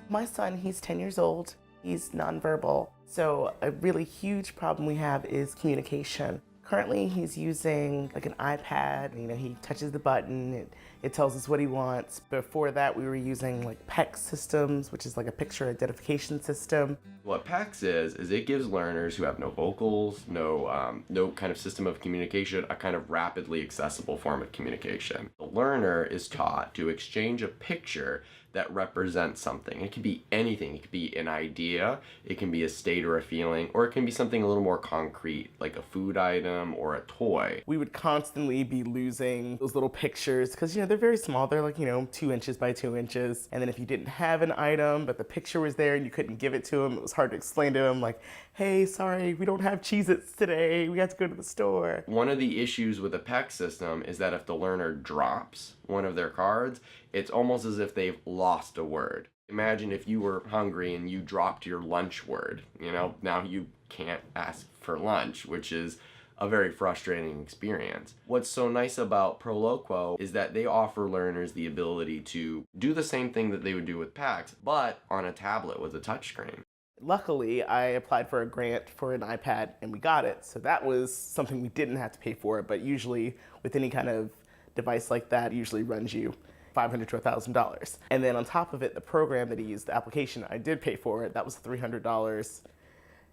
My son, he's 10 years old. He's nonverbal. So a really huge problem we have is communication. Currently, he's using like an iPad. He touches the button, it tells us what he wants. Before that, we were using like PEX systems, which is like a picture identification system. What PEX is it gives learners who have no vocals, no kind of system of communication, a kind of rapidly accessible form of communication. The learner is taught to exchange a picture that represents something. It can be anything. It could be an idea, it can be a state or a feeling, or it can be something a little more concrete, like a food item or a toy. We would constantly be losing those little pictures because, they're very small. They're like, 2 inches by 2 inches. And then if you didn't have an item, but the picture was there and you couldn't give it to him, it was hard to explain to him, like, hey, sorry, we don't have Cheez-Its today. We have to go to the store. One of the issues with a PEX system is that if the learner drops one of their cards, it's almost as if they've lost a word. Imagine if you were hungry and you dropped your lunch word. Now you can't ask for lunch, which is a very frustrating experience. What's so nice about Proloquo is that they offer learners the ability to do the same thing that they would do with PEX, but on a tablet with a touchscreen. Luckily, I applied for a grant for an iPad and we got it. So that was something we didn't have to pay for, but usually with any kind of device like that, it usually runs you $500 to $1,000. And then on top of it, the program that he used, the application, I did pay for it. That was $300.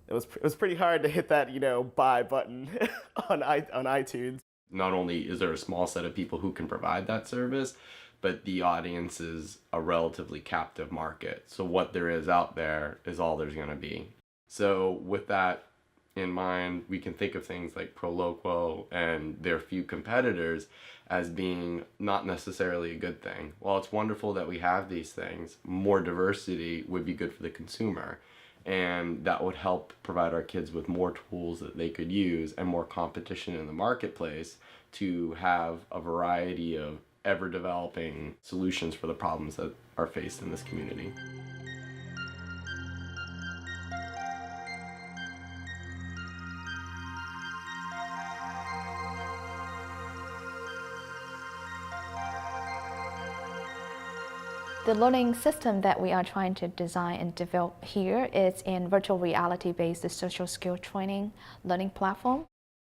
It was pretty hard to hit that, buy button on iTunes. Not only is there a small set of people who can provide that service, but the audience is a relatively captive market. So what there is out there is all there's going to be. So with that in mind, we can think of things like Proloquo and their few competitors as being not necessarily a good thing. While it's wonderful that we have these things, more diversity would be good for the consumer. And that would help provide our kids with more tools that they could use and more competition in the marketplace to have a variety of ever-developing solutions for the problems that are faced in this community. The learning system that we are trying to design and develop here is in virtual reality-based social skill training learning platform.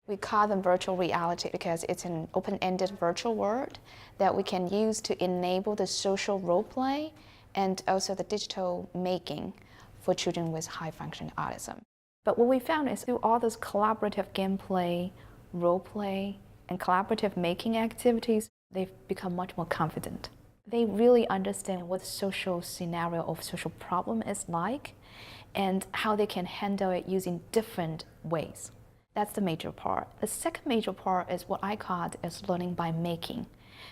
We call them virtual reality because it's an open-ended virtual world that we can use to enable the social role play and also the digital making for children with high-function autism. But what we found is through all those collaborative gameplay, role play, and collaborative making activities, they've become much more confident. They really understand what the social scenario of social problem is like and how they can handle it using different ways. That's the major part. The second major part is what I call as learning by making.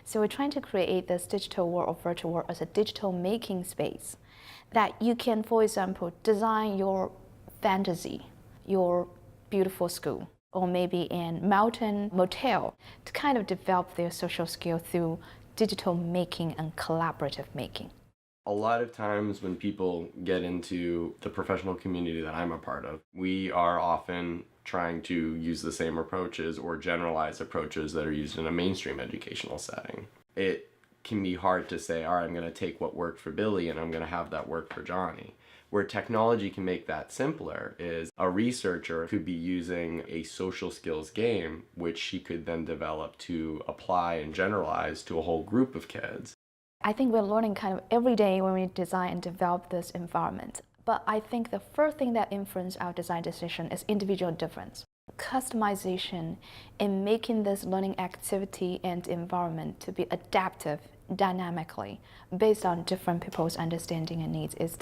So we're trying to create this digital world or virtual world as a digital making space that you can, for example, design your fantasy, your beautiful school, or maybe in mountain motel to kind of develop their social skill through digital making and collaborative making. A lot of times when people get into the professional community that I'm a part of, we are often trying to use the same approaches or generalized approaches that are used in a mainstream educational setting. It can be hard to say, all right, I'm going to take what worked for Billy and I'm going to have that work for Johnny. Where technology can make that simpler is a researcher could be using a social skills game, which she could then develop to apply and generalize to a whole group of kids. I think we're learning kind of every day when we design and develop this environment. But I think the first thing that influences our design decision is individual difference. Customization in making this learning activity and environment to be adaptive dynamically based on different people's understanding and needs is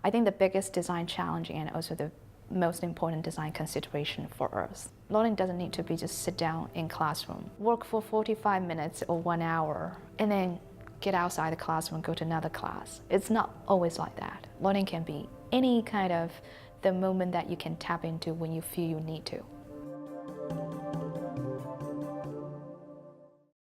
I think the biggest design challenge and also the most important design consideration for us. Learning doesn't need to be just sit down in classroom, work for 45 minutes or 1 hour, and then get outside the classroom and go to another class. It's not always like that. Learning can be any kind of the moment that you can tap into when you feel you need to.